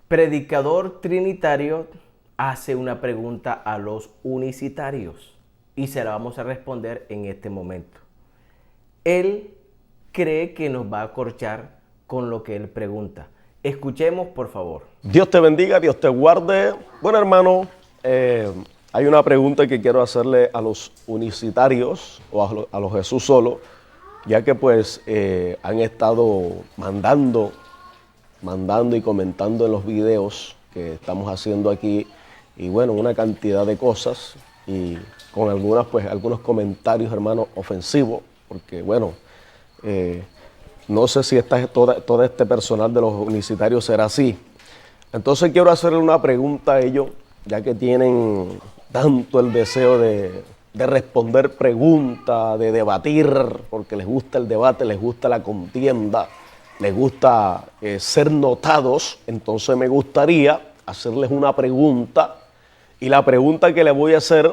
predicador trinitario hace una pregunta a los unicitarios y se la vamos a responder en este momento. Él cree que nos va a acorchar con lo que él pregunta. Escuchemos, por favor. Dios te bendiga, Dios te guarde. Bueno, hermano, hay una pregunta que quiero hacerle a los unicitarios o a los Jesús solo, ya que pues han estado mandando y comentando en los videos que estamos haciendo aquí, y bueno, una cantidad de cosas, y con algunos comentarios, hermano, ofensivos, porque bueno, no sé si todo este personal de los unicitarios será así. Entonces quiero hacerle una pregunta a ellos, ya que tienen tanto el deseo de responder preguntas, de debatir, porque les gusta el debate, les gusta la contienda, les gusta ser notados. Entonces me gustaría hacerles una pregunta, y la pregunta que les voy a hacer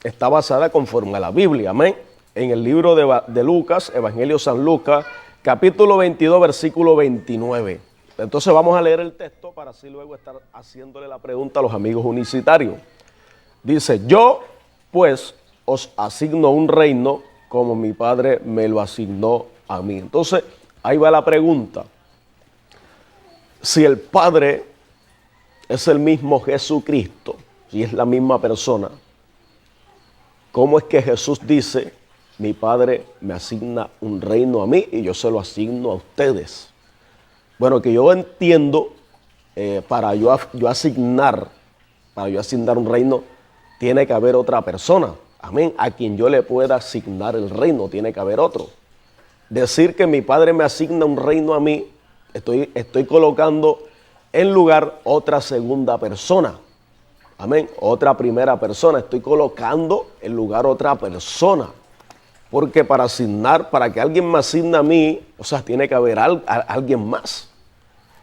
está basada conforme a la Biblia, amén. En el libro de Lucas, Evangelio San Lucas, capítulo 22, versículo 29. Entonces vamos a leer el texto para así luego estar haciéndole la pregunta a los amigos unicitarios. Dice: yo pues os asigno un reino como mi Padre me lo asignó a mí. Entonces ahí va la pregunta. Si el Padre es el mismo Jesucristo, si es la misma persona, ¿cómo es que Jesús dice: mi Padre me asigna un reino a mí y yo se lo asigno a ustedes? Bueno, que yo entiendo, para yo asignar un reino, tiene que haber otra persona, amén, a quien yo le pueda asignar el reino, tiene que haber otro. Decir que mi Padre me asigna un reino a mí, estoy colocando en lugar otra segunda persona, amén, otra primera persona, estoy colocando en lugar otra persona. Porque para que alguien me asigne a mí, o sea, tiene que haber alguien más.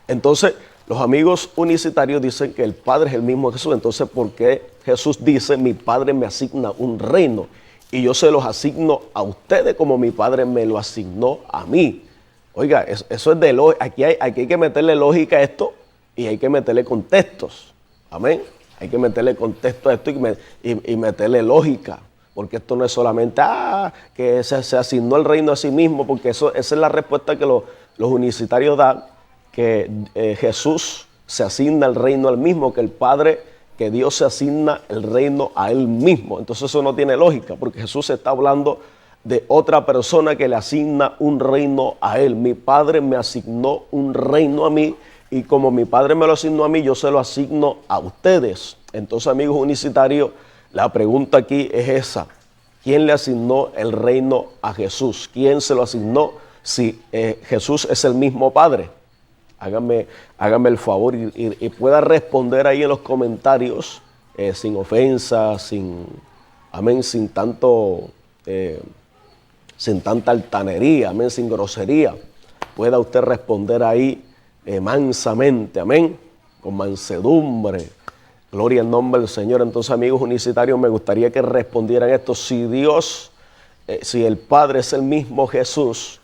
Entonces, los amigos unicitarios dicen que el Padre es el mismo Jesús. Entonces, ¿por qué Jesús dice: mi Padre me asigna un reino y yo se los asigno a ustedes como mi Padre me lo asignó a mí? Oiga, eso es de lógica. Aquí hay que meterle lógica a esto, y hay que meterle contextos. Amén. Hay que meterle contexto a esto y meterle lógica. Porque esto no es solamente que se asignó el reino a sí mismo, porque esa es la respuesta que los unicitarios dan, que Jesús se asigna el reino al mismo, que el Padre, que Dios se asigna el reino a él mismo. Entonces eso no tiene lógica, porque Jesús está hablando de otra persona que le asigna un reino a él. Mi Padre me asignó un reino a mí, y como mi Padre me lo asignó a mí, yo se lo asigno a ustedes. Entonces, amigos unicitarios, la pregunta aquí es esa: ¿quién le asignó el reino a Jesús? ¿Quién se lo asignó? Si Jesús es el mismo Padre. Háganme el favor y pueda responder ahí en los comentarios, sin ofensa, amén, sin tanta altanería, amén, sin grosería. Pueda usted responder ahí mansamente, amén, con mansedumbre. Gloria al nombre del Señor. Entonces, amigos unicitarios, me gustaría que respondieran esto. Si el Padre es el mismo Jesús,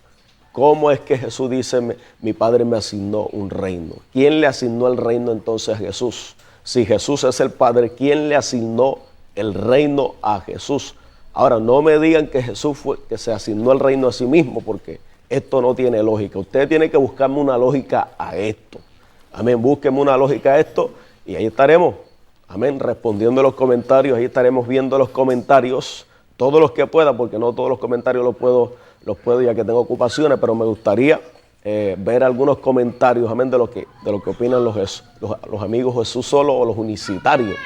¿cómo es que Jesús dice: mi Padre me asignó un reino? ¿Quién le asignó el reino entonces a Jesús? Si Jesús es el Padre, ¿quién le asignó el reino a Jesús? Ahora, no me digan que Jesús fue que se asignó el reino a sí mismo, porque esto no tiene lógica. Usted tiene que buscarme una lógica a esto. Amén, búsqueme una lógica a esto, y ahí estaremos, amén, respondiendo los comentarios. Ahí estaremos viendo los comentarios, todos los que pueda, porque no todos los comentarios los puedo ya que tengo ocupaciones, pero me gustaría ver algunos comentarios, amén, de lo que opinan los amigos Jesús solo o los unicitarios.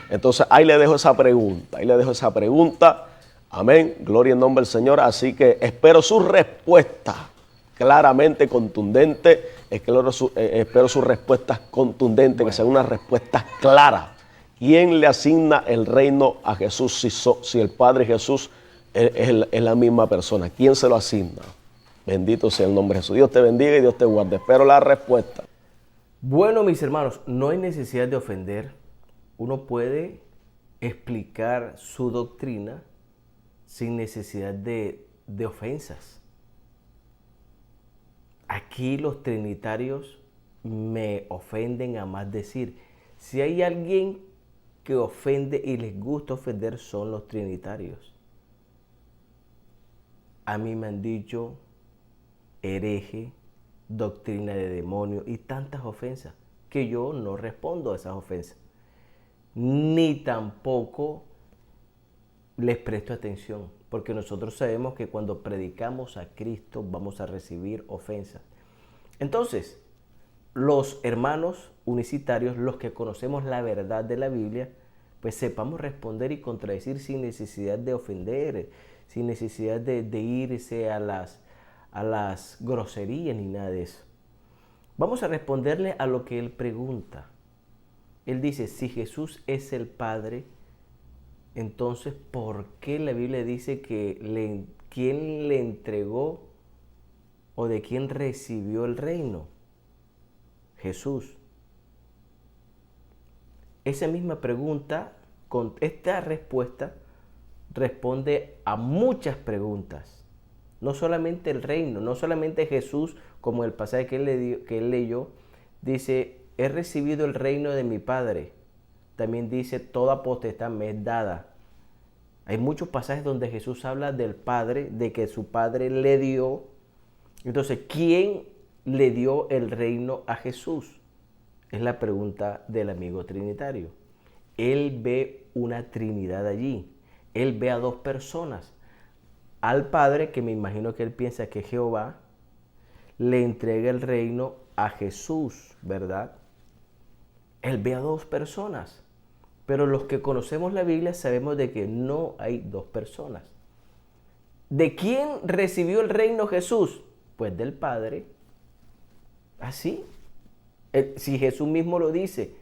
Entonces ahí le dejo esa pregunta, amén, gloria en nombre del Señor. Así que espero su respuesta claramente contundente, espero sus respuestas contundentes, que sean unas respuestas claras. ¿Quién le asigna el reino a Jesús? Si el Padre Jesús es la misma persona, ¿quién se lo asigna? Bendito sea el nombre de Jesús. Dios te bendiga y Dios te guarde. Espero la respuesta. Bueno, mis hermanos, no hay necesidad de ofender. Uno puede explicar su doctrina sin necesidad de ofensas. Aquí los trinitarios me ofenden a más decir. Si hay alguien que ofende y les gusta ofender, son los trinitarios. A mí me han dicho hereje, doctrina de demonio y tantas ofensas que yo no respondo a esas ofensas. Ni tampoco les presto atención, porque nosotros sabemos que cuando predicamos a Cristo vamos a recibir ofensas. Entonces, los hermanos unicitarios, los que conocemos la verdad de la Biblia, pues sepamos responder y contradecir sin necesidad de ofender, sin necesidad de irse a las groserías ni nada de eso. Vamos a responderle a lo que él pregunta. Él dice, si Jesús es el Padre, entonces, ¿por qué la Biblia dice que quién le entregó o de quién recibió el reino? Jesús. Esa misma pregunta, con esta respuesta, responde a muchas preguntas. No solamente el reino, no solamente Jesús, como el pasaje que él leyó, dice, he recibido el reino de mi Padre. También dice, toda potestad me es dada. Hay muchos pasajes donde Jesús habla del Padre, de que su Padre le dio. Entonces, ¿quién le dio el reino a Jesús? Es la pregunta del amigo trinitario. Él ve una trinidad allí. Él ve a dos personas. Al Padre, que me imagino que él piensa que Jehová, le entrega el reino a Jesús, ¿verdad? Él ve a dos personas. Pero los que conocemos la Biblia sabemos de que no hay dos personas. ¿De quién recibió el reino Jesús? Pues del Padre. Así. Si Jesús mismo lo dice,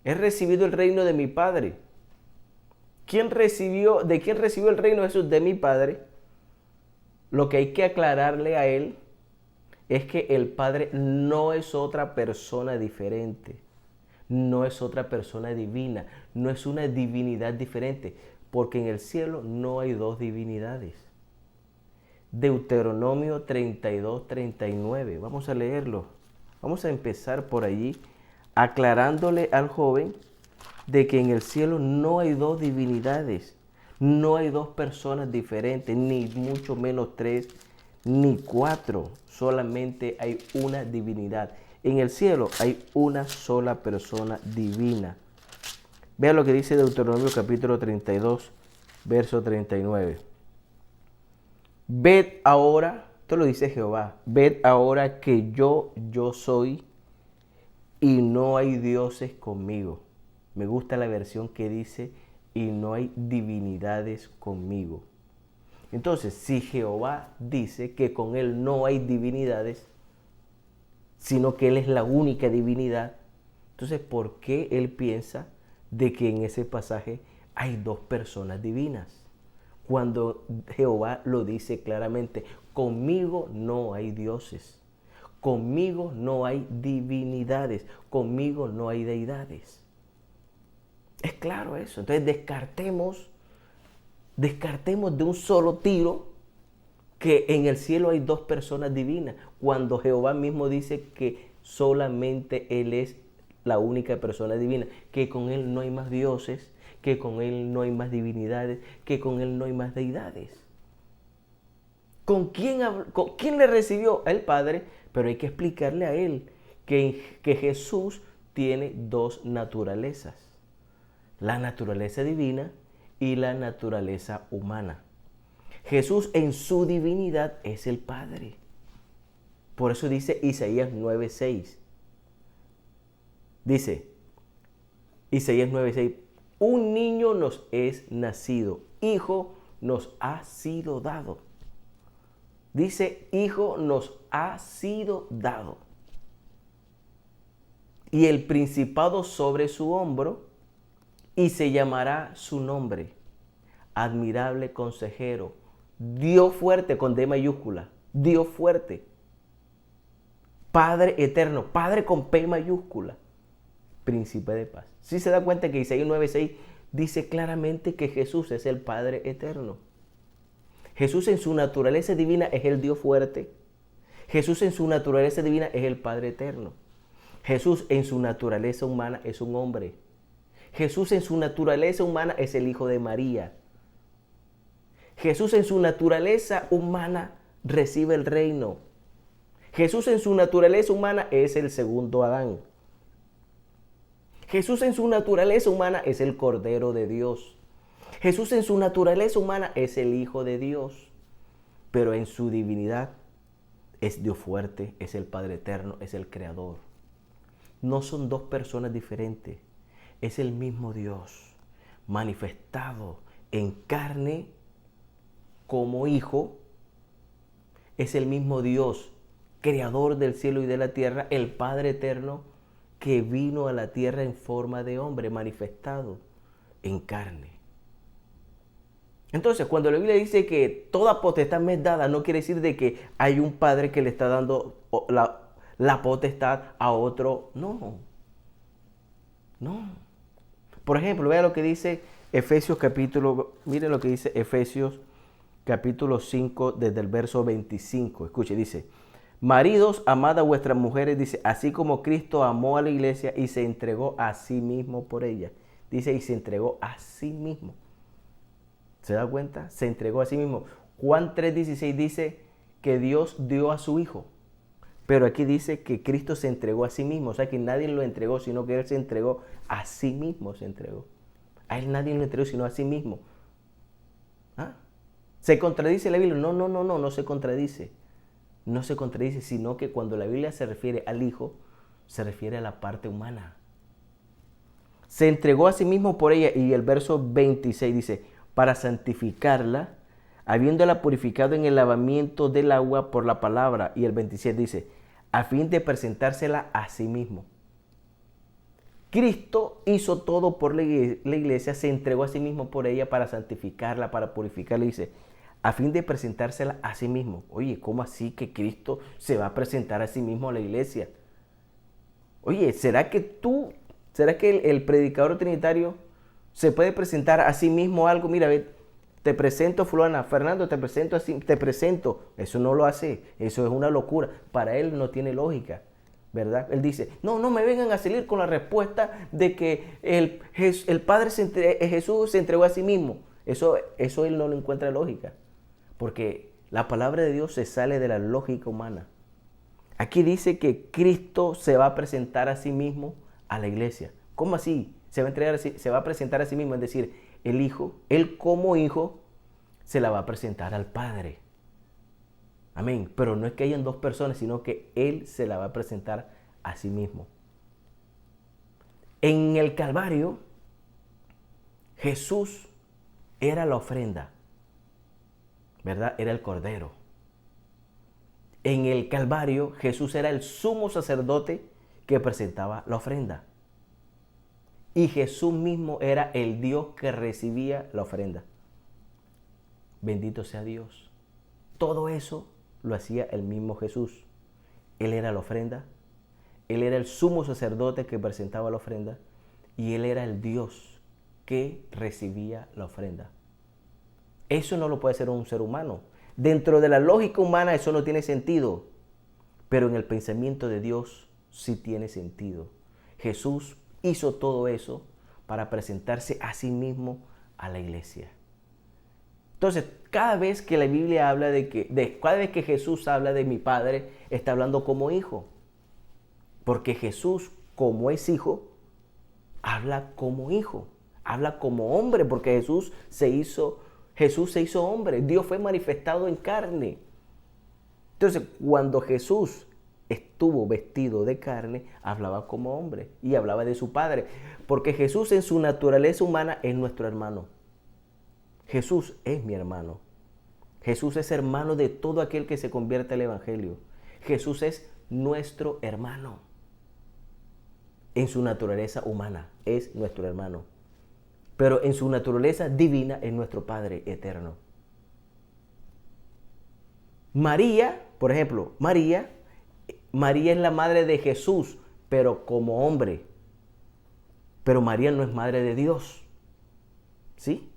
he recibido el reino de mi Padre. ¿De quién recibió el reino Jesús? De mi Padre. Lo que hay que aclararle a él es que el Padre no es otra persona diferente. No es otra persona divina, no es una divinidad diferente, porque en el cielo no hay dos divinidades. Deuteronomio 32, 39, vamos a leerlo. Vamos a empezar por allí, aclarándole al joven de que en el cielo no hay dos divinidades, no hay dos personas diferentes, ni mucho menos tres, ni cuatro, solamente hay una divinidad. En el cielo hay una sola persona divina. Vea lo que dice Deuteronomio capítulo 32, verso 39. Ved ahora, esto lo dice Jehová, ved ahora que yo soy y no hay dioses conmigo. Me gusta la versión que dice y no hay divinidades conmigo. Entonces, si Jehová dice que con él no hay divinidades, sino que él es la única divinidad, entonces, ¿por qué él piensa de que en ese pasaje hay dos personas divinas? Cuando Jehová lo dice claramente, conmigo no hay dioses, conmigo no hay divinidades, conmigo no hay deidades. Es claro eso. Entonces descartemos de un solo tiro que en el cielo hay dos personas divinas, cuando Jehová mismo dice que solamente Él es la única persona divina, que con Él no hay más dioses, que con Él no hay más divinidades, que con Él no hay más deidades. ¿Con quién le recibió? El Padre, pero hay que explicarle a Él que Jesús tiene dos naturalezas, la naturaleza divina y la naturaleza humana. Jesús en su divinidad es el Padre. Por eso dice Isaías 9:6. Dice Isaías 9:6, un niño nos es nacido, hijo nos ha sido dado. Dice, hijo nos ha sido dado. Y el principado sobre su hombro, y se llamará su nombre, admirable consejero, Dios fuerte con D mayúscula, Dios fuerte, Padre eterno, Padre con P mayúscula, príncipe de paz. Si se da cuenta que Isaías 9:6 dice claramente que Jesús es el Padre eterno. Jesús en su naturaleza divina es el Dios fuerte. Jesús en su naturaleza divina es el Padre eterno. Jesús en su naturaleza humana es un hombre. Jesús en su naturaleza humana es el Hijo de María. Jesús en su naturaleza humana recibe el reino. Jesús en su naturaleza humana es el segundo Adán. Jesús en su naturaleza humana es el Cordero de Dios. Jesús en su naturaleza humana es el Hijo de Dios. Pero en su divinidad es Dios fuerte, es el Padre eterno, es el Creador. No son dos personas diferentes. Es el mismo Dios manifestado en carne como Hijo. Es el mismo Dios, creador del cielo y de la tierra, el Padre eterno que vino a la tierra en forma de hombre, manifestado en carne. Entonces, cuando la Biblia dice que toda potestad me es dada, no quiere decir de que hay un padre que le está dando la potestad a otro. No. Por ejemplo, vea lo que dice miren lo que dice Efesios capítulo 5 desde el verso 25. Escuche, dice: maridos, amad a vuestras mujeres, dice, así como Cristo amó a la iglesia y se entregó a sí mismo por ella. Dice, y se entregó a sí mismo. ¿Se da cuenta? Se entregó a sí mismo. Juan 3:16 dice que Dios dio a su Hijo. Pero aquí dice que Cristo se entregó a sí mismo. O sea, que nadie lo entregó, sino que Él se entregó a sí mismo. Se entregó. A Él nadie lo entregó, sino a sí mismo. ¿Ah? ¿Se contradice la Biblia? No se contradice. No se contradice, sino que cuando la Biblia se refiere al Hijo, se refiere a la parte humana. Se entregó a sí mismo por ella. Y el verso 26 dice: para santificarla, habiéndola purificado en el lavamiento del agua por la palabra. Y el 27 dice: a fin de presentársela a sí mismo. Cristo hizo todo por la iglesia, se entregó a sí mismo por ella para santificarla, para purificarla. Dice, a fin de presentársela a sí mismo. Oye, ¿cómo así que Cristo se va a presentar a sí mismo a la iglesia? Oye, ¿será que el predicador trinitario se puede presentar a sí mismo algo? Mira, te presento fulana, Fernando, te presento así, te presento. Eso no lo hace, eso es una locura. Para él no tiene lógica, ¿verdad? Él dice, no me vengan a salir con la respuesta de que el Padre Jesús se entregó a sí mismo. Eso él no lo encuentra lógica, porque la palabra de Dios se sale de la lógica humana. Aquí dice que Cristo se va a presentar a sí mismo a la iglesia. ¿Cómo así? Se va a presentar a sí mismo, es decir, el Hijo, Él como Hijo, se la va a presentar al Padre. Amén. Pero no es que hayan dos personas, sino que Él se la va a presentar a sí mismo. En el Calvario, Jesús era la ofrenda, ¿verdad? Era el Cordero. En el Calvario, Jesús era el sumo sacerdote que presentaba la ofrenda. Y Jesús mismo era el Dios que recibía la ofrenda. Bendito sea Dios. Todo eso lo hacía el mismo Jesús. Él era la ofrenda. Él era el sumo sacerdote que presentaba la ofrenda. Y Él era el Dios que recibía la ofrenda. Eso no lo puede hacer un ser humano. Dentro de la lógica humana eso no tiene sentido. Pero en el pensamiento de Dios sí tiene sentido. Jesús hizo todo eso para presentarse a sí mismo a la iglesia. Entonces, cada vez que la Biblia habla cada vez que Jesús habla de mi Padre, está hablando como hijo. Porque Jesús, como es hijo, habla como hijo, habla como hombre, porque Jesús se hizo hombre, Dios fue manifestado en carne. Entonces, cuando Jesús estuvo vestido de carne, hablaba como hombre y hablaba de su Padre, porque Jesús en su naturaleza humana es nuestro hermano. Jesús es mi hermano. Jesús es hermano de todo aquel que se convierte al Evangelio. Jesús es nuestro hermano. En su naturaleza humana es nuestro hermano, pero en su naturaleza divina es nuestro Padre eterno. María, por ejemplo, María es la madre de Jesús, pero como hombre. Pero María no es madre de Dios. ¿Sí?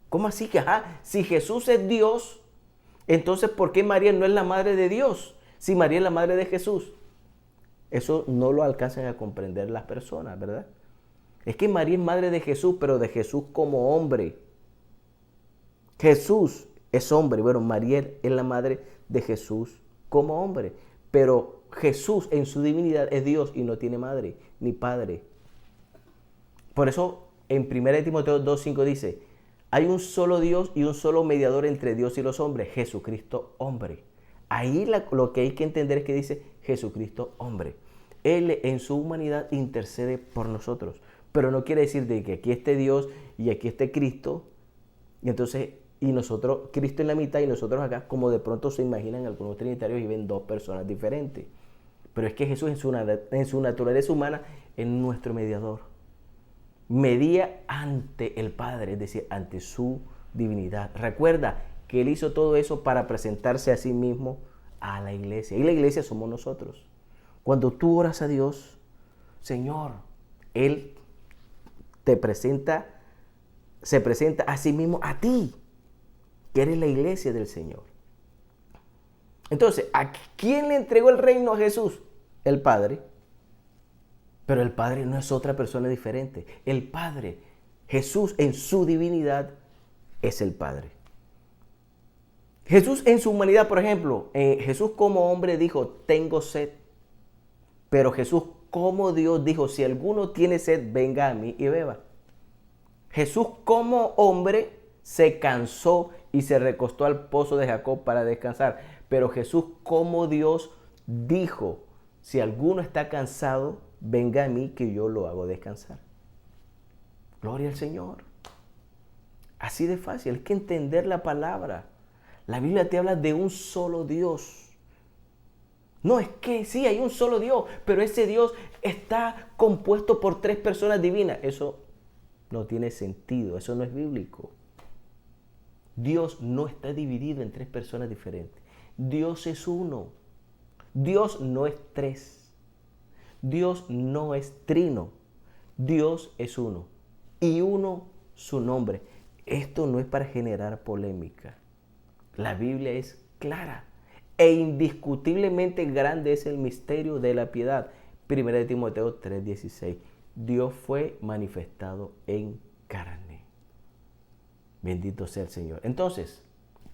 ¿Cómo así que, si Jesús es Dios, entonces ¿por qué María no es la madre de Dios? Si María es la madre de Jesús, eso no lo alcanzan a comprender las personas, ¿verdad? Es que María es madre de Jesús, pero de Jesús como hombre. Jesús es hombre. Bueno, María es la madre de Jesús como hombre. Pero Jesús en su divinidad es Dios y no tiene madre ni padre. Por eso en 1 Timoteo 2:5 dice, hay un solo Dios y un solo mediador entre Dios y los hombres, Jesucristo hombre. Ahí lo que hay que entender es que dice Jesucristo hombre. Él en su humanidad intercede por nosotros. Pero no quiere decir de que aquí esté Dios y aquí esté Cristo. Y entonces, y nosotros, Cristo en la mitad y nosotros acá, como de pronto se imaginan algunos trinitarios y ven dos personas diferentes. Pero es que Jesús en su naturaleza humana es nuestro mediador. Medía ante el Padre, es decir, ante su divinidad. Recuerda que Él hizo todo eso para presentarse a sí mismo a la iglesia. Y la iglesia somos nosotros. Cuando tú oras a Dios, Señor, Él se presenta a sí mismo a ti, que eres la iglesia del Señor. Entonces, ¿a quién le entregó el reino a Jesús? El Padre. Pero el Padre no es otra persona diferente. El Padre, Jesús en su divinidad, es el Padre. Jesús en su humanidad, por ejemplo, Jesús como hombre dijo, tengo sed. Pero Jesús como Dios dijo, si alguno tiene sed, venga a mí y beba. Jesús como hombre se cansó y se recostó al pozo de Jacob para descansar. Pero Jesús como Dios dijo, si alguno está cansado, venga a mí que yo lo hago descansar. Gloria al Señor. Así de fácil, hay que entender la palabra. La Biblia te habla de un solo Dios. No, es que sí, hay un solo Dios, pero ese Dios está compuesto por tres personas divinas. Eso no tiene sentido, eso no es bíblico. Dios no está dividido en tres personas diferentes. Dios es uno. Dios no es tres. Dios no es trino. Dios es uno. Y uno su nombre. Esto no es para generar polémica. La Biblia es clara. E indiscutiblemente grande es el misterio de la piedad. 1 Timoteo 3:16. Dios fue manifestado en carne. Bendito sea el Señor. Entonces,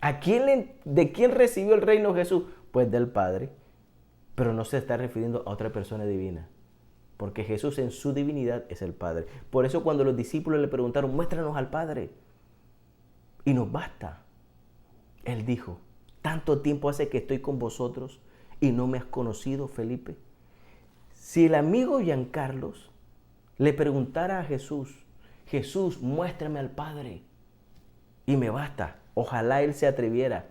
¿de quién recibió el reino Jesús? Pues del Padre. Pero no se está refiriendo a otra persona divina. Porque Jesús en su divinidad es el Padre. Por eso cuando los discípulos le preguntaron, muéstranos al Padre. Y nos basta. Él dijo, tanto tiempo hace que estoy con vosotros y no me has conocido, Felipe. Si el amigo Giancarlos le preguntara a Jesús, Jesús, muéstrame al Padre, y me basta. Ojalá él se atreviera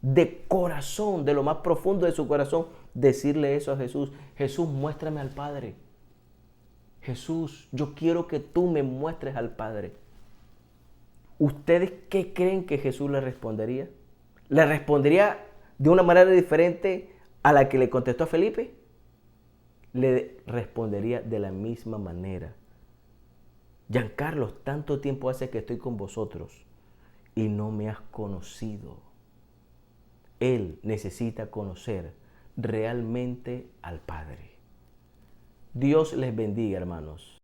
de corazón, de lo más profundo de su corazón, decirle eso a Jesús. Jesús, muéstrame al Padre. Jesús, yo quiero que tú me muestres al Padre. ¿Ustedes qué creen que Jesús le respondería? ¿Le respondería de una manera diferente a la que le contestó a Felipe? Le respondería de la misma manera. Giancarlos, tanto tiempo hace que estoy con vosotros y no me has conocido. Él necesita conocer realmente al Padre. Dios les bendiga, hermanos.